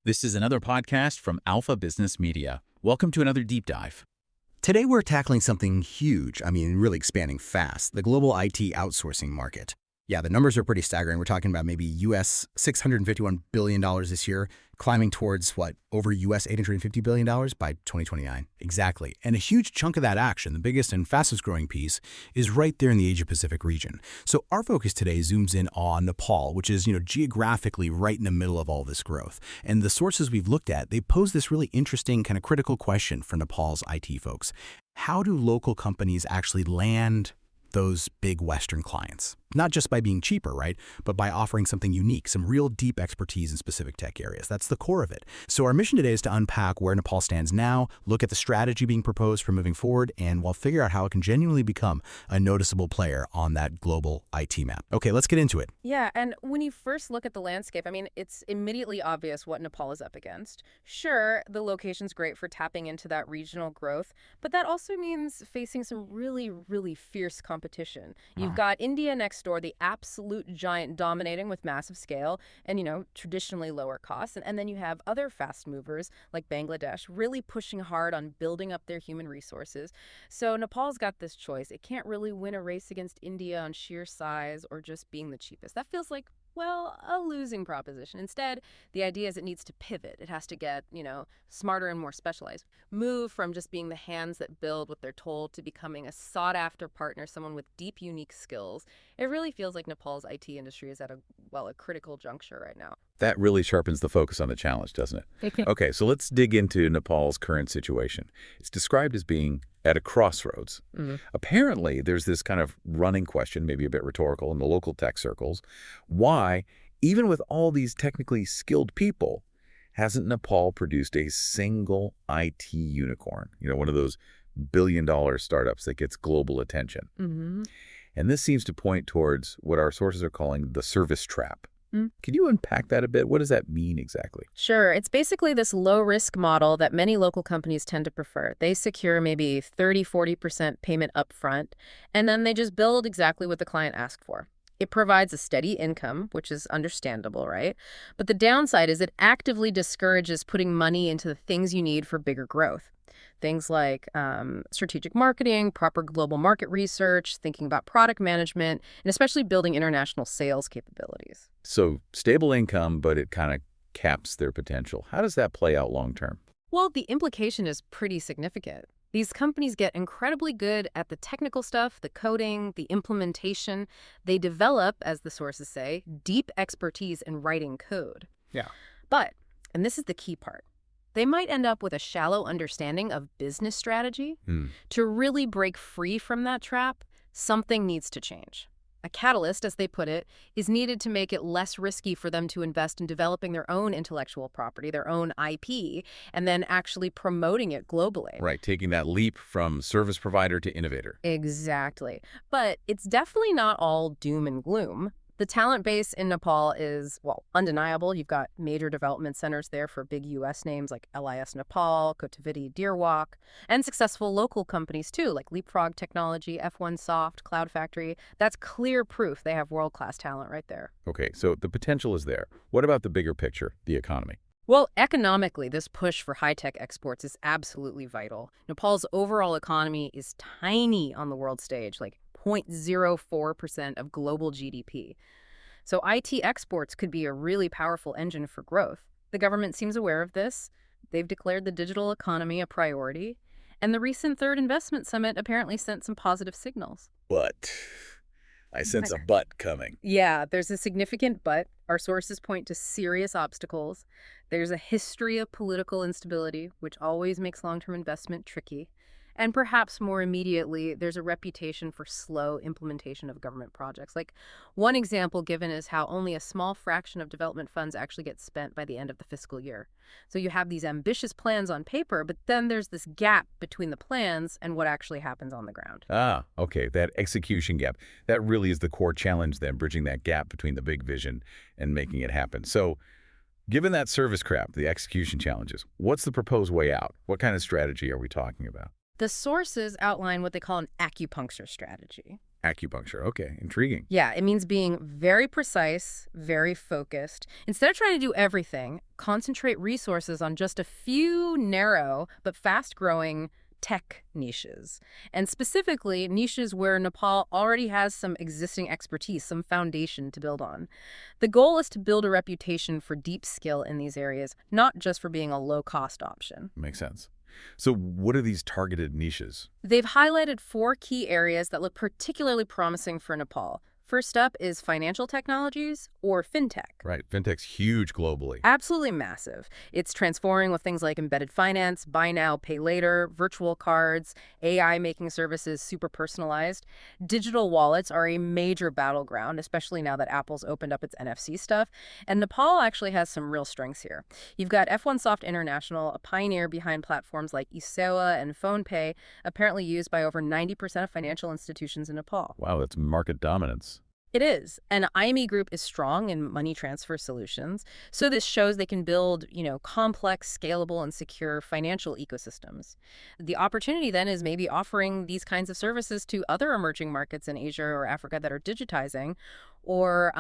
This is another podcast from Alpha Business Media. Welcome to another deep dive. Today we're tackling something huge, really expanding fast, the global IT outsourcing market. Yeah, the numbers are pretty staggering. We're talking about maybe US $651 billion this year, climbing towards, over US $850 billion by 2029. Exactly. And a huge chunk of that action, the biggest and fastest growing piece, is right there in the Asia-Pacific region. So our focus today zooms in on Nepal, which is, geographically right in the middle of all this growth. And the sources we've looked at, they pose this really interesting kind of critical question for Nepal's IT folks. How do local companies actually land those big Western clients? Not just by being cheaper, right? But by offering something unique, some real deep expertise in specific tech areas. That's the core of it. So our mission today is to unpack where Nepal stands now, look at the strategy being proposed for moving forward, and we'll figure out how it can genuinely become a noticeable player on that global IT map. Okay, let's get into it. Yeah, and when you first look at the landscape, it's immediately obvious what Nepal is up against. Sure, the location's great for tapping into that regional growth, but that also means facing some really, really fierce competition. You've got India next door, the absolute giant dominating with massive scale and, traditionally lower costs. And then you have other fast movers like Bangladesh really pushing hard on building up their human resources. So Nepal's got this choice. It can't really win a race against India on sheer size or just being the cheapest. That feels like, a losing proposition. Instead, the idea is it needs to pivot. It has to get, smarter and more specialized. Move from just being the hands that build what they're told to becoming a sought-after partner, someone with deep, unique skills. It really feels like Nepal's IT industry is at a critical juncture right now. That really sharpens the focus on the challenge, doesn't it? Okay, so let's dig into Nepal's current situation. It's described as being at a crossroads. Apparently, there's this kind of running question, maybe a bit rhetorical in the local tech circles. Why, even with all these technically skilled people, hasn't Nepal produced a single IT unicorn? One of those billion-dollar startups that gets global attention. And this seems to point towards what our sources are calling the service trap. Can you unpack that a bit? What does that mean exactly? Sure. It's basically this low-risk model that many local companies tend to prefer. They secure maybe 30–40% payment upfront, and then they just build exactly what the client asked for. It provides a steady income, which is understandable, right? But the downside is it actively discourages putting money into the things you need for bigger growth. Things like strategic marketing, proper global market research, thinking about product management, and especially building international sales capabilities. So stable income, but it kind of caps their potential. How does that play out long term? Well, the implication is pretty significant. These companies get incredibly good at the technical stuff, the coding, the implementation. They develop, as the sources say, deep expertise in writing code. Yeah. But, and this is the key part, they might end up with a shallow understanding of business strategy. To really break free from that trap, something needs to change. A catalyst, as they put it, is needed to make it less risky for them to invest in developing their own intellectual property, their own IP, and then actually promoting it globally. Right, taking that leap from service provider to innovator. Exactly. But it's definitely not all doom and gloom. The talent base in Nepal is, undeniable. You've got major development centers there for big U.S. names like LIS Nepal, Kotaviti, Deerwalk, and successful local companies too, like Leapfrog Technology, F1 Soft, Cloud Factory. That's clear proof they have world-class talent right there. Okay, so the potential is there. What about the bigger picture, the economy? Well, economically, this push for high-tech exports is absolutely vital. Nepal's overall economy is tiny on the world stage, like 0.04% of global GDP. So IT exports could be a really powerful engine for growth. The government seems aware of this. They've declared the digital economy a priority. And the recent Third Investment Summit apparently sent some positive signals. But I sense a but coming. Yeah, there's a significant but. Our sources point to serious obstacles. There's a history of political instability, which always makes long-term investment tricky. And perhaps more immediately, there's a reputation for slow implementation of government projects. Like one example given is how only a small fraction of development funds actually get spent by the end of the fiscal year. So you have these ambitious plans on paper, but then there's this gap between the plans and what actually happens on the ground. Ah, okay, that execution gap. That really is the core challenge then, bridging that gap between the big vision and making it happen. So given that service crap, the execution challenges, what's the proposed way out? What kind of strategy are we talking about? The sources outline what they call an acupuncture strategy. Acupuncture. Okay, intriguing. Yeah, it means being very precise, very focused. Instead of trying to do everything, concentrate resources on just a few narrow but fast-growing tech niches. And specifically, niches where Nepal already has some existing expertise, some foundation to build on. The goal is to build a reputation for deep skill in these areas, not just for being a low-cost option. Makes sense. So what are these targeted niches? They've highlighted 4 key areas that look particularly promising for Nepal. First up is financial technologies, or fintech. Right, fintech's huge globally. Absolutely massive. It's transforming with things like embedded finance, buy now, pay later, virtual cards, AI making services super personalized. Digital wallets are a major battleground, especially now that Apple's opened up its NFC stuff. And Nepal actually has some real strengths here. You've got F1 Soft International, a pioneer behind platforms like Isewa and PhonePe, apparently used by over 90% of financial institutions in Nepal. Wow, that's market dominance. It is. And IME Group is strong in money transfer solutions. So this shows they can build, complex, scalable, and secure financial ecosystems. The opportunity then is maybe offering these kinds of services to other emerging markets in Asia or Africa that are digitizing, or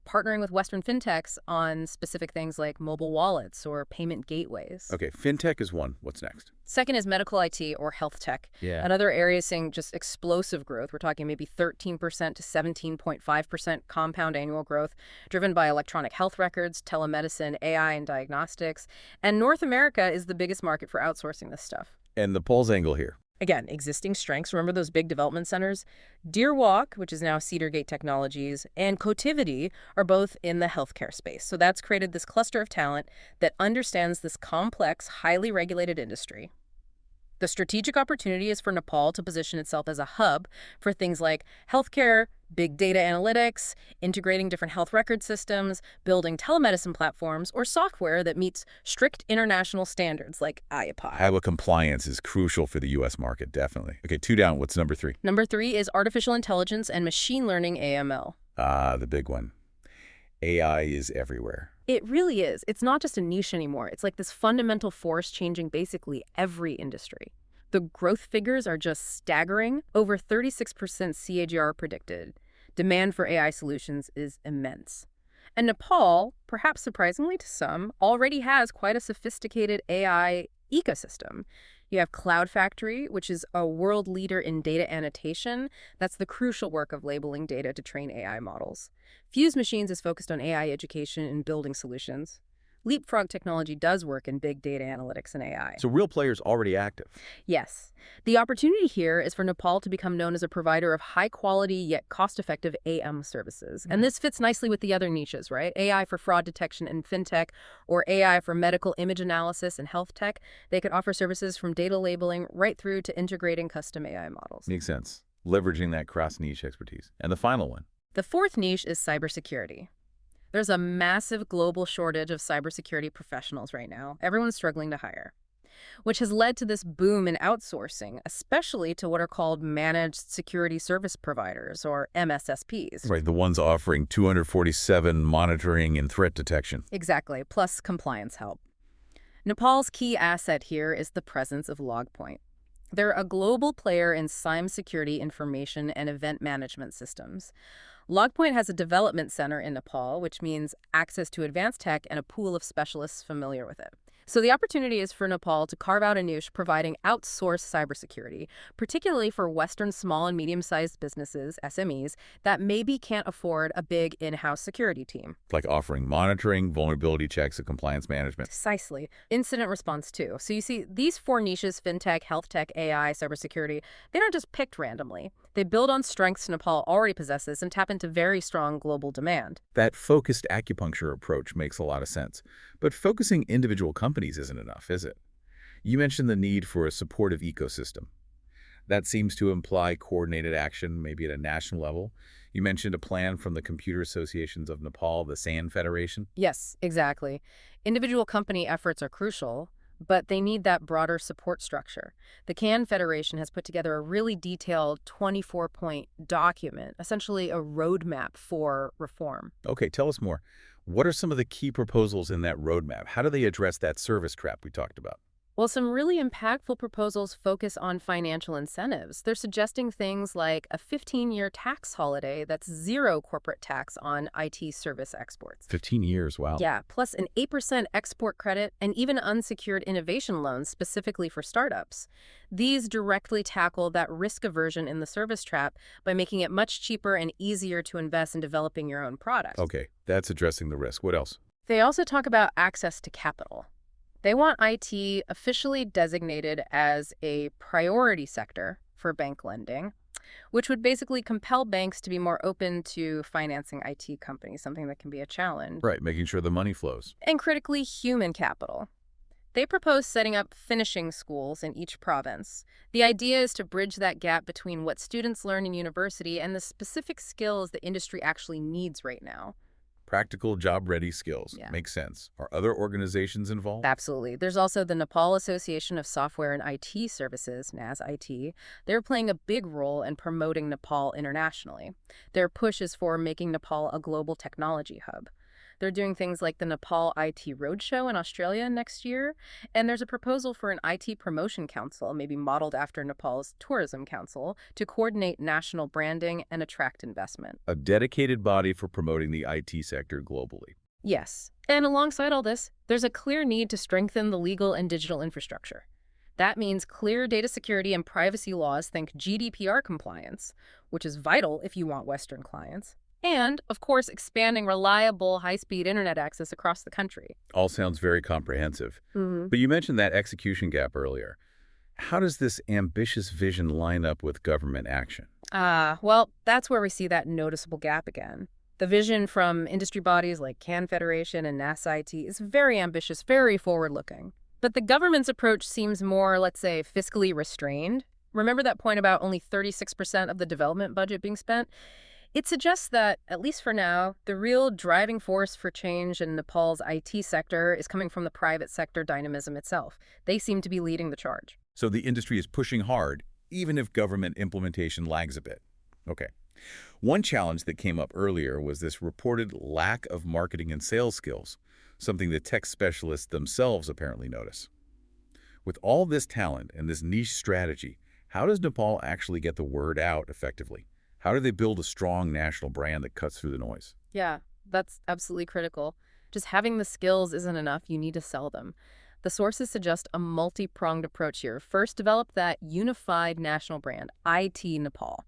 partnering with Western fintechs on specific things like mobile wallets or payment gateways. Okay, fintech is one. What's next? Second is medical IT or health tech. Yeah. Another area is seeing just explosive growth. We're talking maybe 13% to 17.5% compound annual growth, driven by electronic health records, telemedicine, AI, and diagnostics. And North America is the biggest market for outsourcing this stuff. And Nepal's angle here. Again, existing strengths. Remember those big development centers? Deer Walk, which is now Cedar Gate Technologies, and Cotivity are both in the healthcare space. So that's created this cluster of talent that understands this complex, highly regulated industry. The strategic opportunity is for Nepal to position itself as a hub for things like healthcare, big data analytics, integrating different health record systems, building telemedicine platforms, or software that meets strict international standards like IAPI. HIPAA compliance is crucial for the U.S. market, definitely. Okay, 2 down. What's number 3? Number 3 is artificial intelligence and machine learning, AML. Ah, the big one. AI is everywhere. It really is. It's not just a niche anymore. It's like this fundamental force changing basically every industry. The growth figures are just staggering. Over 36% CAGR predicted. Demand for AI solutions is immense. And Nepal, perhaps surprisingly to some, already has quite a sophisticated AI ecosystem. You have Cloud Factory, which is a world leader in data annotation. That's the crucial work of labeling data to train AI models. Fuse Machines is focused on AI education and building solutions. Leapfrog Technology does work in big data analytics and AI. So real players already active. Yes. The opportunity here is for Nepal to become known as a provider of high-quality yet cost-effective AM services. And this fits nicely with the other niches, right? AI for fraud detection and fintech, or AI for medical image analysis and health tech. They could offer services from data labeling right through to integrating custom AI models. Makes sense. Leveraging that cross-niche expertise. And the final one. The fourth niche is cybersecurity. There's a massive global shortage of cybersecurity professionals right now. Everyone's struggling to hire, which has led to this boom in outsourcing, especially to what are called managed security service providers, or MSSPs. Right, the ones offering 247 monitoring and threat detection. Exactly, plus compliance help. Nepal's key asset here is the presence of LogPoint. They're a global player in cybersecurity information and event management systems. LogPoint has a development center in Nepal, which means access to advanced tech and a pool of specialists familiar with it. So the opportunity is for Nepal to carve out a niche providing outsourced cybersecurity, particularly for Western small and medium-sized businesses, SMEs, that maybe can't afford a big in-house security team. Like offering monitoring, vulnerability checks, and compliance management. Precisely. Incident response, too. So you see, these 4 niches, fintech, health tech, AI, cybersecurity, they aren't just picked randomly. They build on strengths Nepal already possesses and tap into very strong global demand. That focused acupuncture approach makes a lot of sense. But focusing individual companies isn't enough, is it? You mentioned the need for a supportive ecosystem. That seems to imply coordinated action, maybe at a national level. You mentioned a plan from the Computer Associations of Nepal, the SAN Federation. Yes, exactly. Individual company efforts are crucial, but they need that broader support structure. The CAN Federation has put together a really detailed 24-point document, essentially a roadmap for reform. Okay, tell us more. What are some of the key proposals in that roadmap? How do they address that service trap we talked about? Well, some really impactful proposals focus on financial incentives. They're suggesting things like a 15-year tax holiday that's zero corporate tax on IT service exports. 15 years, wow. Yeah, plus an 8% export credit and even unsecured innovation loans specifically for startups. These directly tackle that risk aversion in the service trap by making it much cheaper and easier to invest in developing your own products. Okay, that's addressing the risk. What else? They also talk about access to capital. They want IT officially designated as a priority sector for bank lending, which would basically compel banks to be more open to financing IT companies, something that can be a challenge. Right, making sure the money flows. And critically, human capital. They propose setting up finishing schools in each province. The idea is to bridge that gap between what students learn in university and the specific skills the industry actually needs right now. Practical, job-ready skills. Yeah. Makes sense. Are other organizations involved? Absolutely. There's also the Nepal Association of Software and IT Services, NASIT. They're playing a big role in promoting Nepal internationally. Their push is for making Nepal a global technology hub. They're doing things like the Nepal IT Roadshow in Australia next year, and there's a proposal for an IT promotion council, maybe modeled after Nepal's Tourism Council, to coordinate national branding and attract investment. A dedicated body for promoting the IT sector globally. Yes. And alongside all this, there's a clear need to strengthen the legal and digital infrastructure. That means clear data security and privacy laws, think GDPR compliance, which is vital if you want Western clients. And, of course, expanding reliable, high-speed internet access across the country. All sounds very comprehensive. But you mentioned that execution gap earlier. How does this ambitious vision line up with government action? Well, that's where we see that noticeable gap again. The vision from industry bodies like CAN Federation and NASIT is very ambitious, very forward-looking. But the government's approach seems more, let's say, fiscally restrained. Remember that point about only 36% of the development budget being spent? It suggests that, at least for now, the real driving force for change in Nepal's IT sector is coming from the private sector dynamism itself. They seem to be leading the charge. So the industry is pushing hard, even if government implementation lags a bit. Okay. One challenge that came up earlier was this reported lack of marketing and sales skills, something that tech specialists themselves apparently notice. With all this talent and this niche strategy, how does Nepal actually get the word out effectively? How do they build a strong national brand that cuts through the noise? Yeah, that's absolutely critical. Just having the skills isn't enough. You need to sell them. The sources suggest a multi-pronged approach here. First, develop that unified national brand, IT Nepal.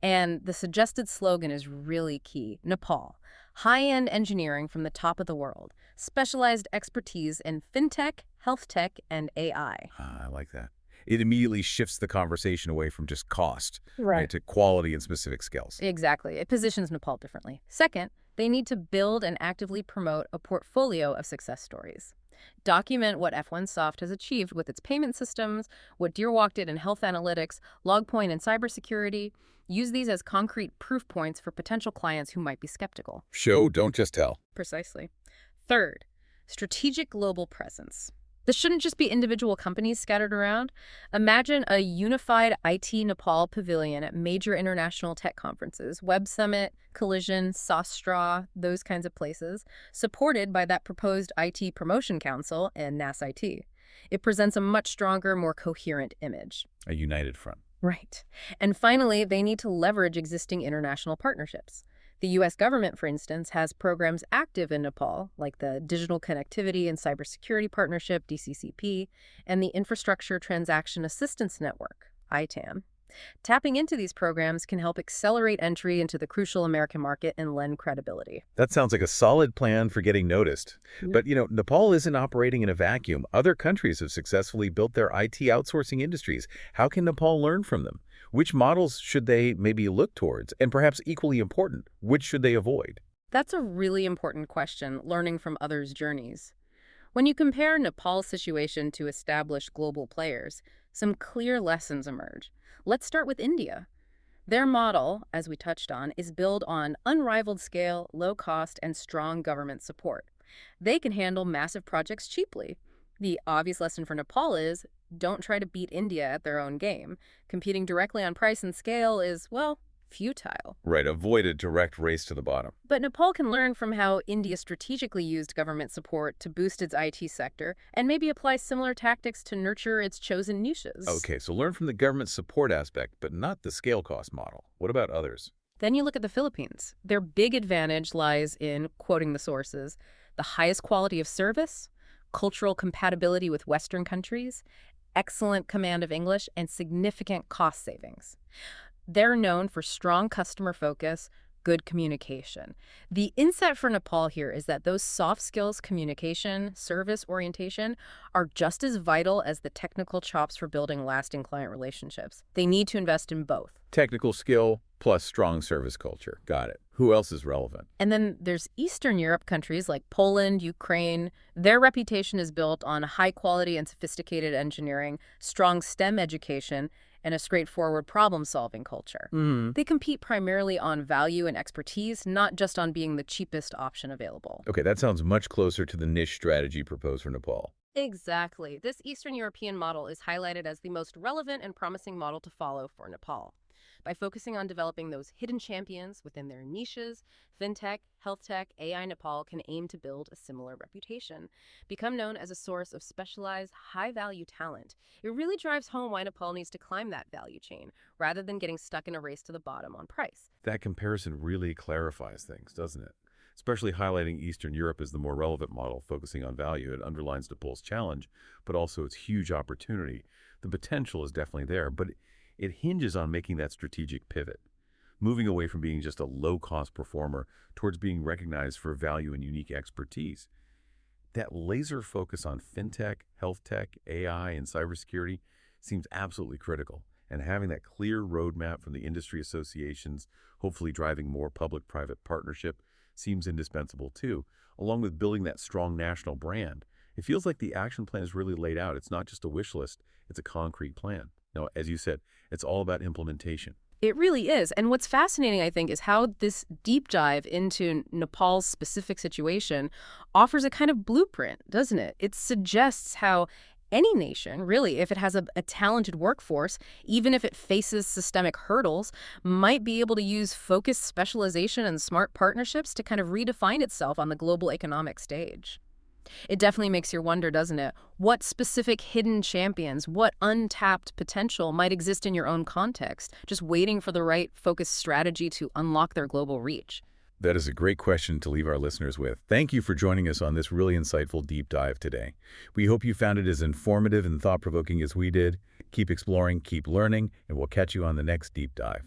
And the suggested slogan is really key. Nepal, high-end engineering from the top of the world, specialized expertise in fintech, health tech, and AI. I like that. It immediately shifts the conversation away from just cost Right. to quality and specific skills. Exactly. It positions Nepal differently. Second, they need to build and actively promote a portfolio of success stories. Document what F1Soft has achieved with its payment systems, what Deerwalk did in health analytics, LogPoint in cybersecurity. Use these as concrete proof points for potential clients who might be skeptical. Show, don't just tell. Precisely. Third, strategic global presence. This shouldn't just be individual companies scattered around. Imagine a unified IT Nepal pavilion at major international tech conferences, Web Summit, Collision, Sostra, those kinds of places, supported by that proposed IT Promotion Council and NASIT. It presents a much stronger, more coherent image. A united front. Right. And finally, they need to leverage existing international partnerships. The U.S. government, for instance, has programs active in Nepal, like the Digital Connectivity and Cybersecurity Partnership, DCCP, and the Infrastructure Transaction Assistance Network, ITAM. Tapping into these programs can help accelerate entry into the crucial American market and lend credibility. That sounds like a solid plan for getting noticed. But, Nepal isn't operating in a vacuum. Other countries have successfully built their IT outsourcing industries. How can Nepal learn from them? Which models should they maybe look towards? And perhaps equally important, which should they avoid? That's a really important question, learning from others' journeys. When you compare Nepal's situation to established global players, some clear lessons emerge. Let's start with India. Their model, as we touched on, is built on unrivaled scale, low cost, and strong government support. They can handle massive projects cheaply. The obvious lesson for Nepal is, don't try to beat India at their own game. Competing directly on price and scale is, well, futile. Right, avoid a direct race to the bottom. But Nepal can learn from how India strategically used government support to boost its IT sector and maybe apply similar tactics to nurture its chosen niches. Okay, so learn from the government support aspect, but not the scale cost model. What about others? Then you look at the Philippines. Their big advantage lies in, quoting the sources, the highest quality of service, cultural compatibility with Western countries, excellent command of English, and significant cost savings. They're known for strong customer focus, good communication. The insight for Nepal here is that those soft skills, communication, service orientation, are just as vital as the technical chops for building lasting client relationships. They need to invest in both. Technical skill plus strong service culture. Got it. Who else is relevant? And then there's Eastern Europe countries like Poland, Ukraine. Their reputation is built on high quality and sophisticated engineering, strong STEM education, and a straightforward problem-solving culture. They compete primarily on value and expertise, not just on being the cheapest option available. Okay, that sounds much closer to the niche strategy proposed for Nepal. Exactly. This Eastern European model is highlighted as the most relevant and promising model to follow for Nepal. By focusing on developing those hidden champions within their niches, fintech, health tech, AI Nepal can aim to build a similar reputation, become known as a source of specialized, high-value talent. It really drives home why Nepal needs to climb that value chain, rather than getting stuck in a race to the bottom on price. That comparison really clarifies things, doesn't it? Especially highlighting Eastern Europe as the more relevant model, focusing on value. It underlines Nepal's challenge, but also its huge opportunity. The potential is definitely there, but it hinges on making that strategic pivot, moving away from being just a low-cost performer towards being recognized for value and unique expertise. That laser focus on fintech, health tech, AI, and cybersecurity seems absolutely critical, and having that clear roadmap from the industry associations, hopefully driving more public-private partnership, seems indispensable too, along with building that strong national brand. It feels like the action plan is really laid out. It's not just a wish list, it's a concrete plan. Now, as you said, it's all about implementation. It really is. And what's fascinating, I think, is how this deep dive into Nepal's specific situation offers a kind of blueprint, doesn't it? It suggests how any nation, really, if it has a talented workforce, even if it faces systemic hurdles, might be able to use focused specialization and smart partnerships to kind of redefine itself on the global economic stage. It definitely makes you wonder, doesn't it? What specific hidden champions, what untapped potential might exist in your own context, just waiting for the right focused strategy to unlock their global reach? That is a great question to leave our listeners with. Thank you for joining us on this really insightful deep dive today. We hope you found it as informative and thought-provoking as we did. Keep exploring, keep learning, and we'll catch you on the next deep dive.